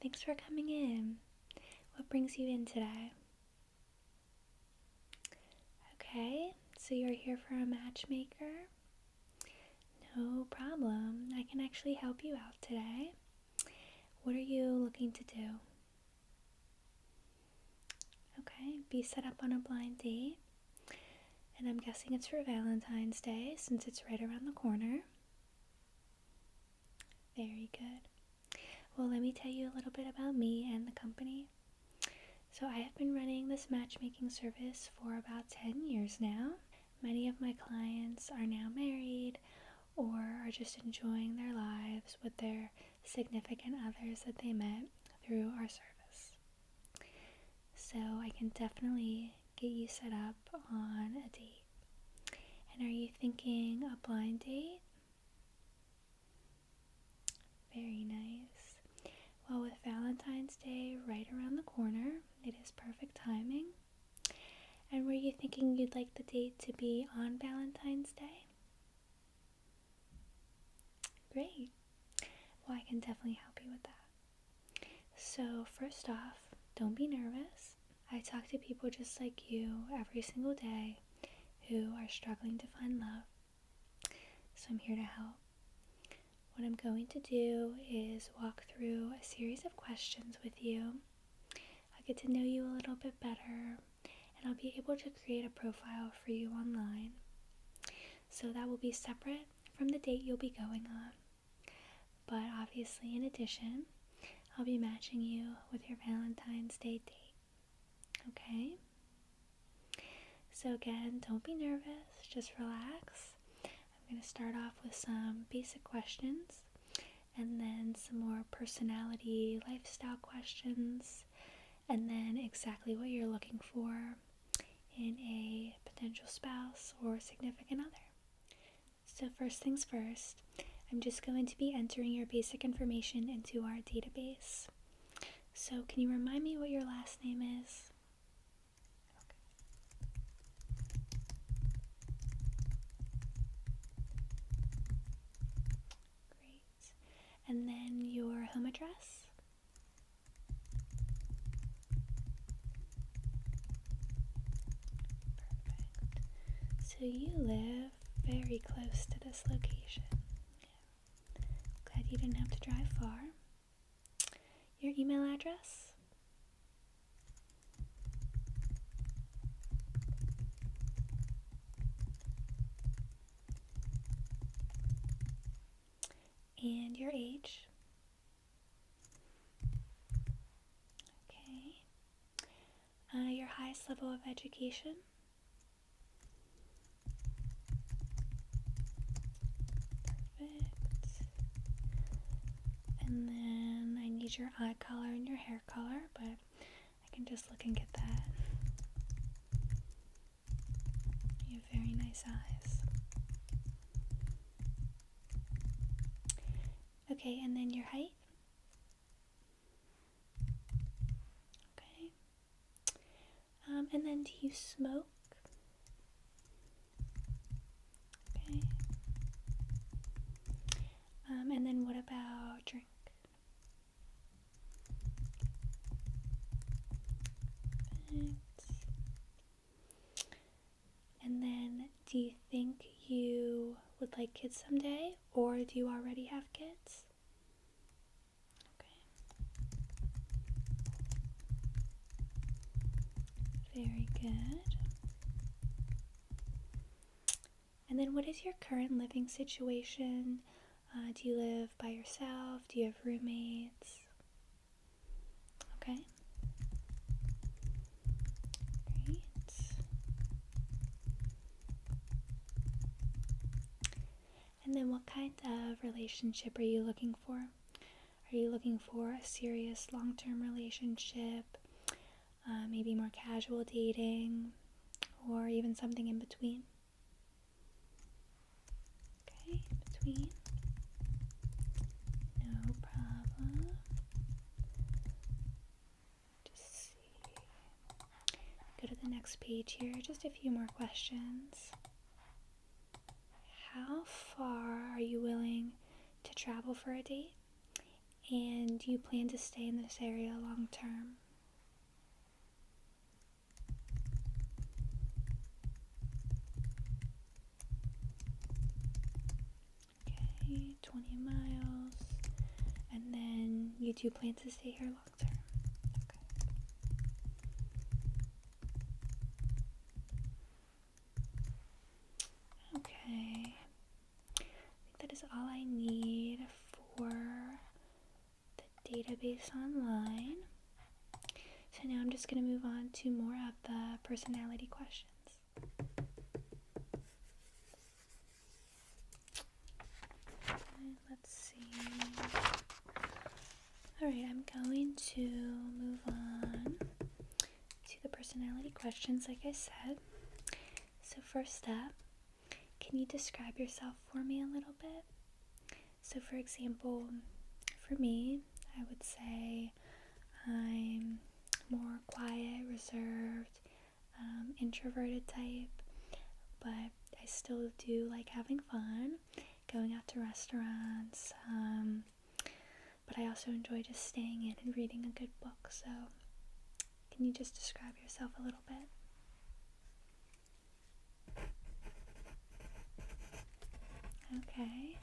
Thanks for coming in. What brings you in today? Okay, so you're here for a matchmaker? No problem. I can actually help you out today. What are you looking to do? Okay, be set up on a blind date. And I'm guessing it's for Valentine's Day since it's right around the corner. Very good. Well, let me tell you a little bit about me and the company. So I have been running this matchmaking service for about 10 years now. Many of my clients are now married or are just enjoying their lives with their significant others that they met through our service. So I can definitely get you set up on a date. And are you thinking a blind date? Very nice. Well, with Valentine's Day right around the corner, it is perfect timing. And were you thinking you'd like the date to be on Valentine's Day? Great. Well, I can definitely help you with that. So, first off, don't be nervous. I talk to people just like you every single day who are struggling to find love. So I'm here to help. What I'm going to do is walk through a series of questions with you. I'll get to know you a little bit better, and I'll be able to create a profile for you online. So that will be separate from the date you'll be going on. But obviously, in addition, I'll be matching you with your Valentine's Day date. Okay? So again, don't be nervous, just relax. I'm going to start off with some basic questions and then some more personality, lifestyle questions, and then exactly what you're looking for in a potential spouse or significant other. So first things first, I'm just going to be entering your basic information into our database. So can you remind me what your last name is? And then your home address. Perfect. So you live very close to this location. Yeah. Glad you didn't have to drive far. Your email address? And your age? Okay. Your highest level of education? Perfect. And then I need your eye color and your hair color, but I can just look and get that. You have very nice eyes. Okay, and then your height? Okay. And then do you smoke? Okay. And then what about drink? Perfect. And then do you think you would like kids someday, or do you already have kids? Very good. And then what is your current living situation? Do you live by yourself? Do you have roommates? Okay. Great. And then what kind of relationship are you looking for? Are you looking for a serious long-term relationship? Maybe more casual dating, or even something in between? Okay, in between. No problem. Just see. Go to the next page here. Just a few more questions. How far are you willing to travel for a date? And do you plan to stay in this area long term? Okay, 20 miles. And then you do plan to stay here long term? Okay. I think that is all I need for the database online. So now I'm just going to move on to more of the personality questions. Let's see. Alright, I'm going to move on to the personality questions, like I said. So first up, can you describe yourself for me a little bit? So for example, for me, I would say I'm more quiet, reserved, introverted type, but I still do like having fun, going out to restaurants, but I also enjoy just staying in and reading a good book. So can you just describe yourself a little bit? Okay.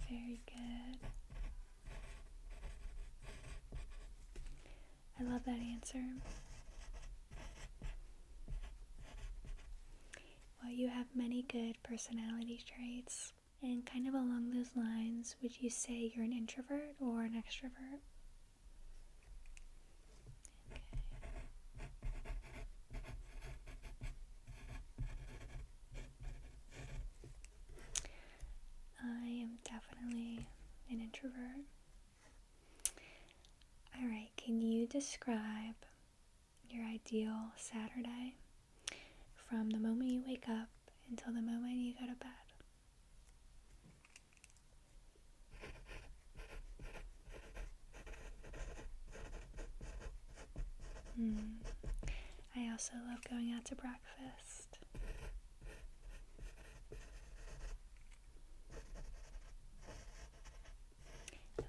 Very good. I love that answer. Well, you have many good personality traits. And kind of along those lines, would you say you're an introvert or an extrovert? Okay. I am definitely an introvert. Alright, can you describe your ideal Saturday from the moment you wake up until the moment you go to bed? I also love going out to breakfast.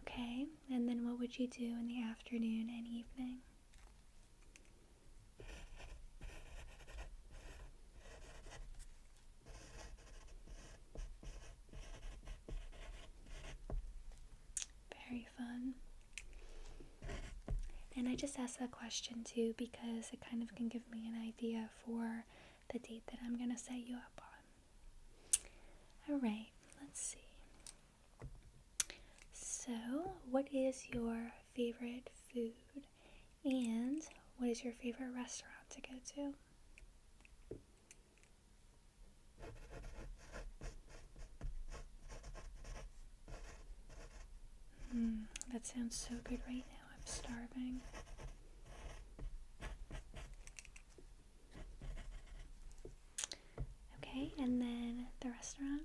Okay, and then what would you do in the afternoon and evening? Very fun. And I just asked that question too because it kind of can give me an idea for the date that I'm going to set you up on. Alright, let's see. So, what is your favorite food? And what is your favorite restaurant to go to? That sounds so good right now. I'm starving. Okay, and then the restaurant?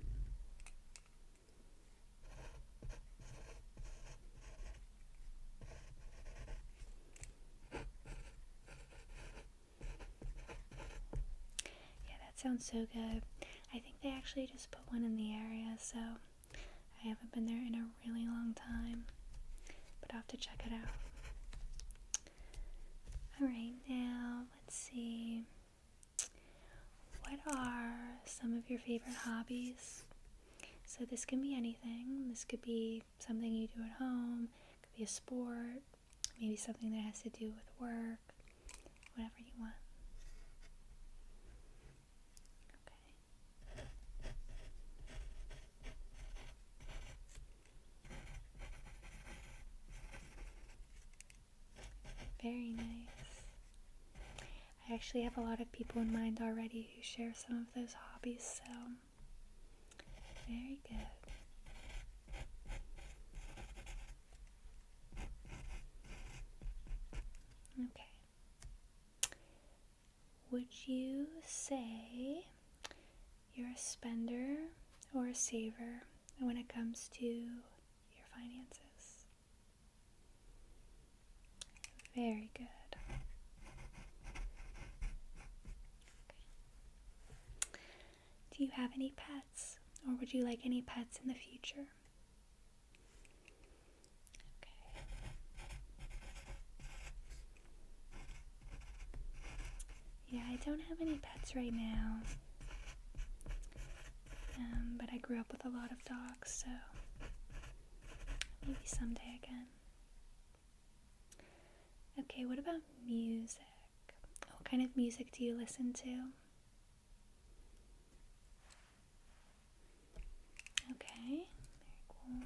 Yeah, that sounds so good. I think they actually just put one in the area, so I haven't been there in a really long time, but I'll have to check it out. Alright, now let's see. What are some of your favorite hobbies? So this can be anything. This could be something you do at home, it could be a sport, maybe something that has to do with work, whatever you want. Okay. Very nice. I actually have a lot of people in mind already who share some of those hobbies, so very good. Okay. Would you say you're a spender or a saver when it comes to your finances? Very good. Okay. Do you have any pets? Or would you like any pets in the future? Okay. Yeah, I don't have any pets right now. But I grew up with a lot of dogs, so maybe someday again. Okay, what about music? What kind of music do you listen to? Okay, very cool.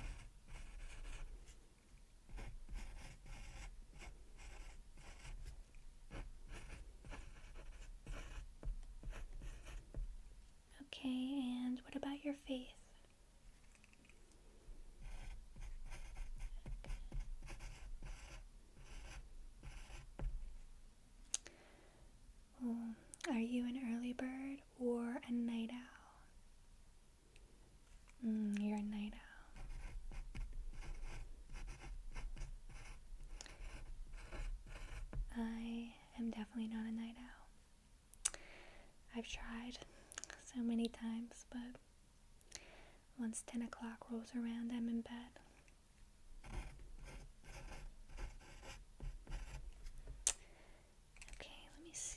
Okay, and what about your faith? Oh, are you an early bird or a night owl? You're a night owl. I am definitely not a night owl. I've tried so many times, but once 10 o'clock rolls around, I'm in bed. Okay, let me see.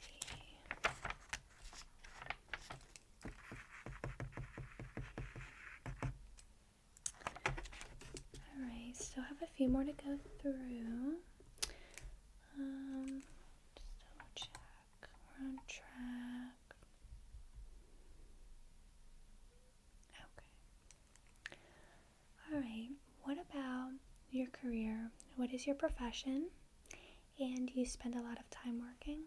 Alright, still have a few more to go through. Just double check. We're on track. Okay. Alright, what about your career? What is your profession? And do you spend a lot of time working?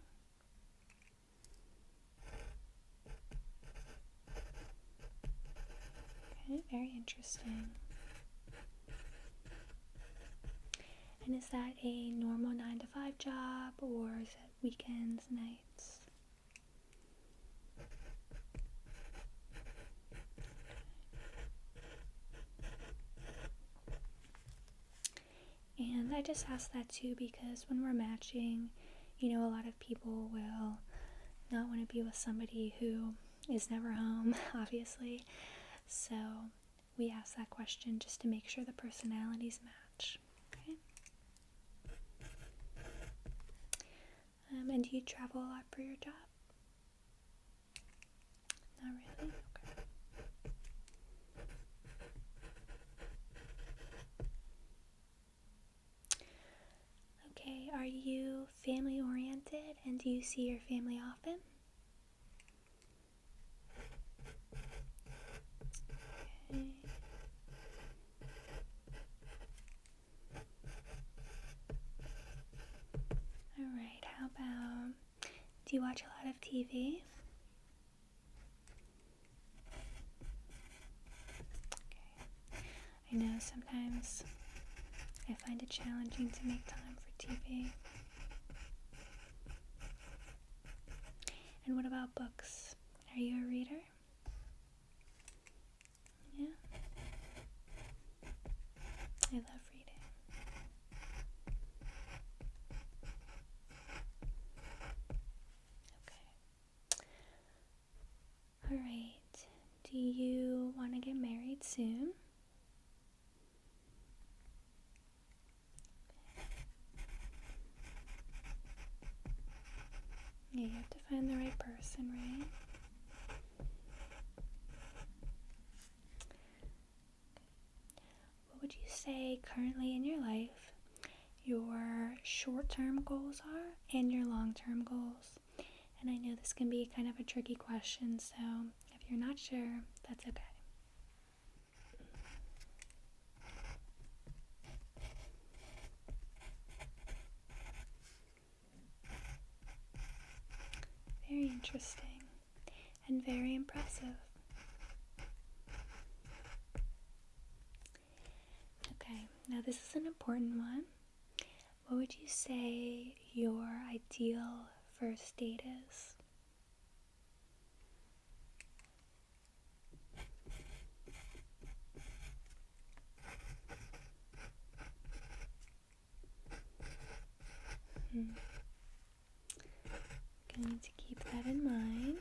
Okay, very interesting. And is that a normal 9 to 5 job, or is it weekends, nights? And I just ask that too because when we're matching, a lot of people will not want to be with somebody who is never home, obviously. So we ask that question just to make sure the personalities match. Okay. And do you travel a lot for your job? Not really? Okay. Okay, are you family oriented and do you see your family often? Okay. Alright, how about, do you watch a lot of TV? Okay. I know sometimes I find it challenging to make time for TV. And what about books? Are you a reader? Yeah? I love reading. Okay. Alright. Do you want to get married soon? Yeah, you have to find the right person, right? What would you say currently in your life your short-term goals are and your long-term goals? And I know this can be kind of a tricky question, so if you're not sure, that's okay. Very interesting and very impressive. Okay, now this is an important one. What would you say your ideal first date is? Going to keep that in mind.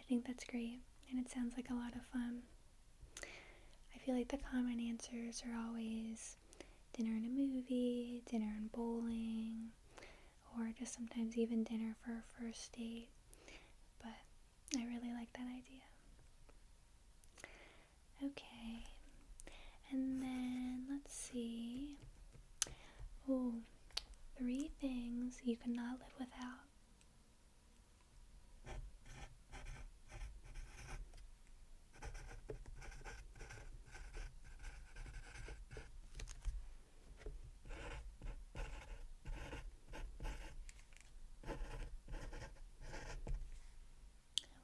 think that's great, and it sounds like a lot of fun. I feel like the common answers are always dinner and a movie, dinner and bowling, or just sometimes even dinner for a first date. But I really like that idea. Okay, and then let's see. Oh, 3 things you cannot live without.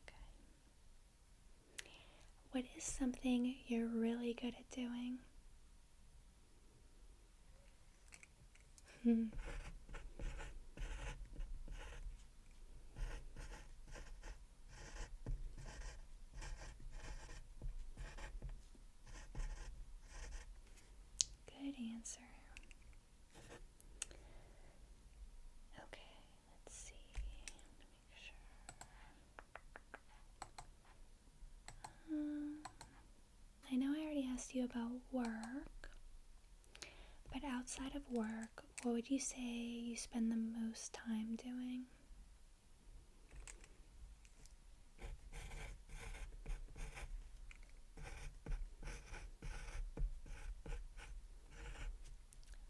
Okay. What is something you're really good at doing? Good answer. Okay, let's see. Make sure. I know I already asked you about work, but outside of work, what would you say you spend the most time doing?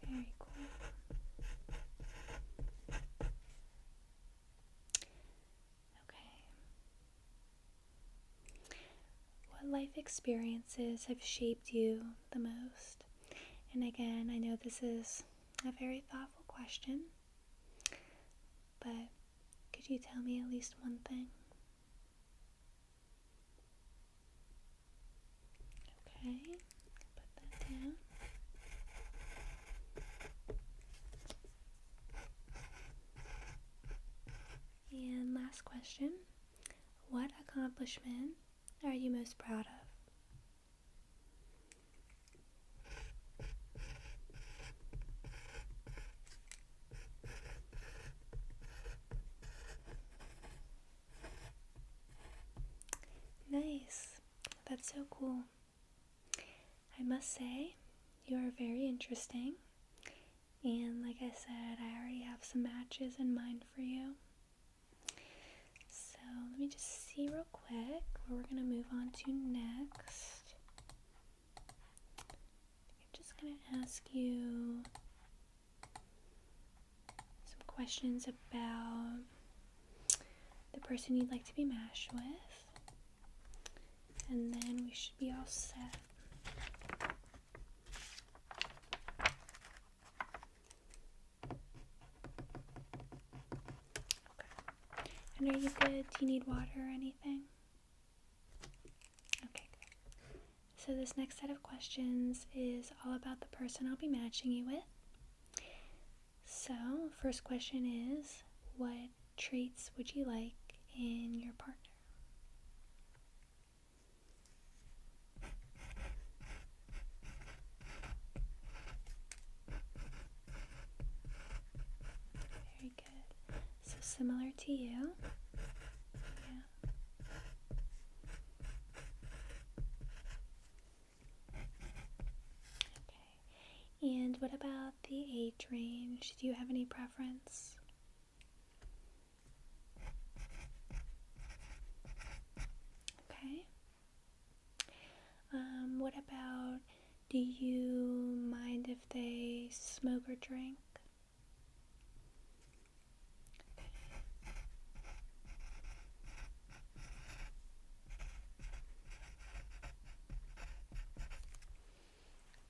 Very cool. Okay. What life experiences have shaped you the most? And again, I know this is a very thoughtful question, but could you tell me at least one thing? Okay, put that down. And last question, what accomplishment are you most proud of? Nice. That's so cool. I must say, you are very interesting. And like I said, I already have some matches in mind for you. So let me just see real quick where we're going to move on to next. I'm just going to ask you some questions about the person you'd like to be matched with. And then we should be all set. And are you good? Do you need water or anything? Okay, good. So this next set of questions is all about the person I'll be matching you with. So, first question is, what traits would you like in your partner? Very good. So similar to you. Yeah. Okay. And what about the age range? Do you have any preference? Okay. What about, do you mind if they smoke or drink?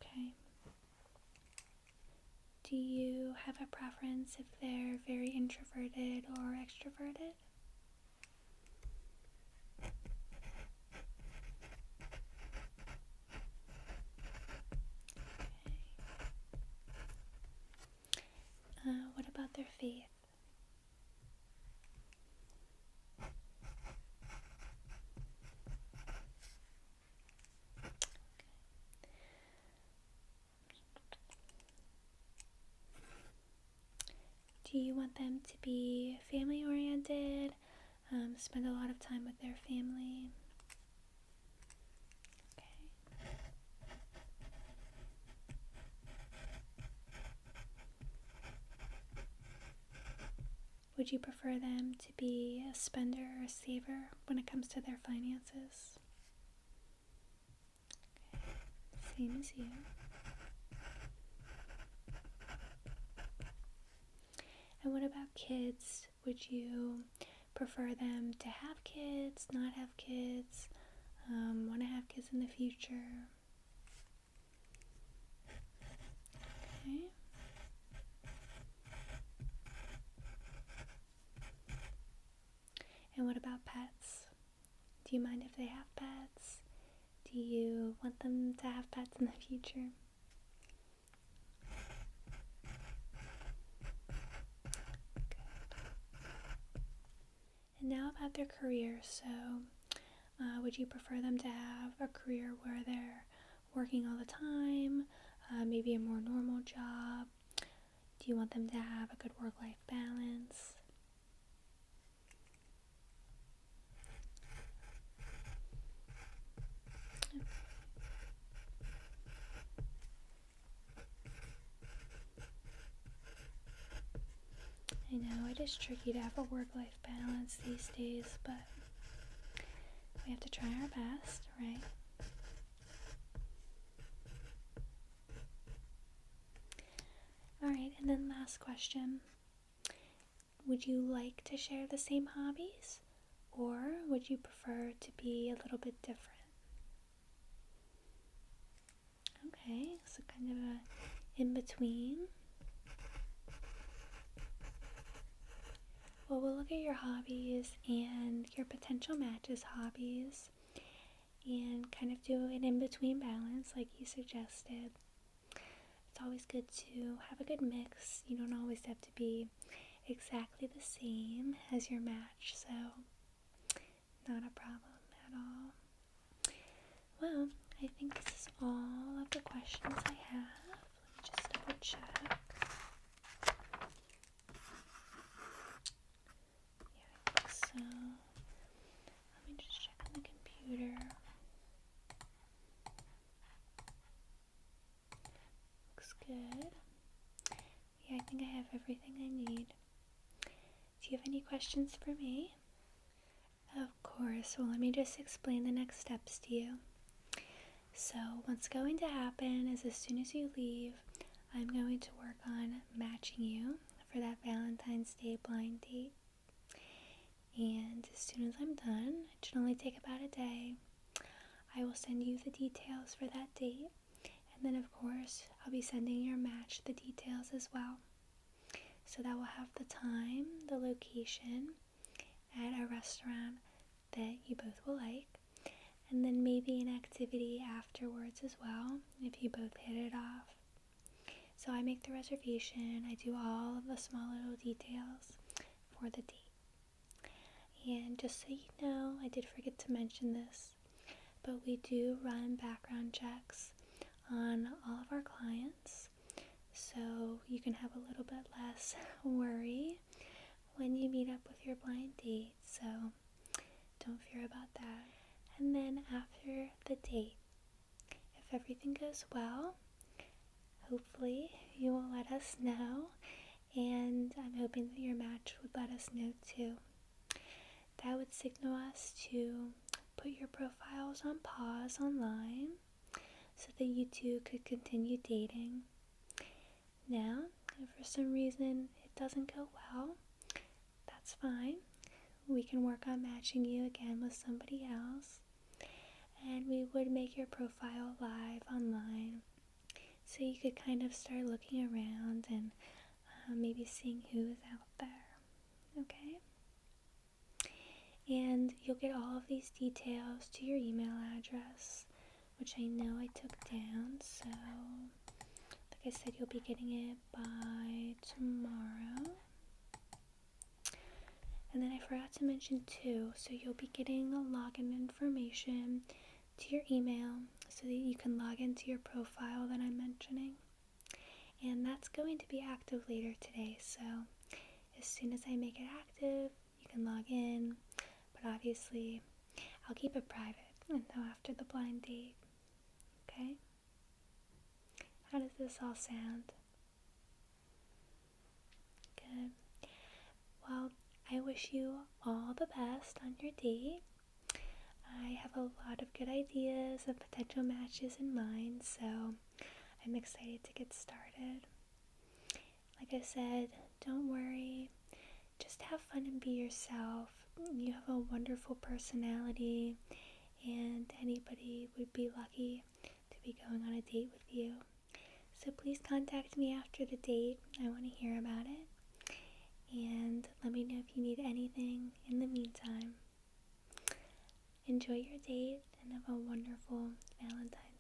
Okay. Do you have a preference if they're very introverted or extroverted? What about their faith? Do you want them to be family oriented, spend a lot of time with their family? Okay. Would you prefer them to be a spender or a saver when it comes to their finances? Okay. Same as you. And what about kids? Would you prefer them to have kids, not have kids, want to have kids in the future? Okay. And what about pets? Do you mind if they have pets? Do you want them to have pets in the future? Good. And now about their career. So, would you prefer them to have a career where they're working all the time, maybe a more normal job? Do you want them to have a good work-life balance? I know it is tricky to have a work-life balance these days, but we have to try our best, right? Alright, and then last question. Would you like to share the same hobbies, or would you prefer to be a little bit different? Okay, so kind of a in-between. Well, we'll look at your hobbies and your potential matches hobbies and kind of do an in-between balance like you suggested. It's always good to have a good mix. You don't always have to be exactly the same as your match, so not a problem at all. Well, I think this is all of the questions I have. Let me just double check. Yeah, I think so. Let me just check on the computer. Looks good. Yeah, I think I have everything I need. Do you have any questions for me? Of course. Well, let me just explain the next steps to you. So, what's going to happen is as soon as you leave, I'm going to work on matching you for that Valentine's Day blind date. And as soon as I'm done, it should only take about a day, I will send you the details for that date. And then, of course, I'll be sending your match the details as well. So that will have the time, the location at a restaurant that you both will like. And then maybe an activity afterwards as well, if you both hit it off. So I make the reservation, I do all of the small little details for the date. And just so you know, I did forget to mention this, but we do run background checks on all of our clients, so you can have a little bit less worry when you meet up with your blind date, so don't fear about that. And then after the date, if everything goes well, hopefully you will let us know, and I'm hoping that your match would let us know too. That would signal us to put your profiles on pause online so that you two could continue dating. Now, if for some reason it doesn't go well, that's fine. We can work on matching you again with somebody else, and we would make your profile live online so you could kind of start looking around and maybe seeing who is out there. Okay? And you'll get all of these details to your email address, which I know I took down, so like I said, you'll be getting it by tomorrow. And then I forgot to mention too, so you'll be getting the login information to your email so that you can log into your profile that I'm mentioning. And that's going to be active later today, so as soon as I make it active, you can log in. But obviously, I'll keep it private until after the blind date, okay? How does this all sound? Good. Well, I wish you all the best on your date. I have a lot of good ideas of potential matches in mind, so I'm excited to get started. Like I said, don't worry. Just have fun and be yourself. You have a wonderful personality, and anybody would be lucky to be going on a date with you. So please contact me after the date. I want to hear about it. And let me know if you need anything in the meantime. Enjoy your date and have a wonderful Valentine's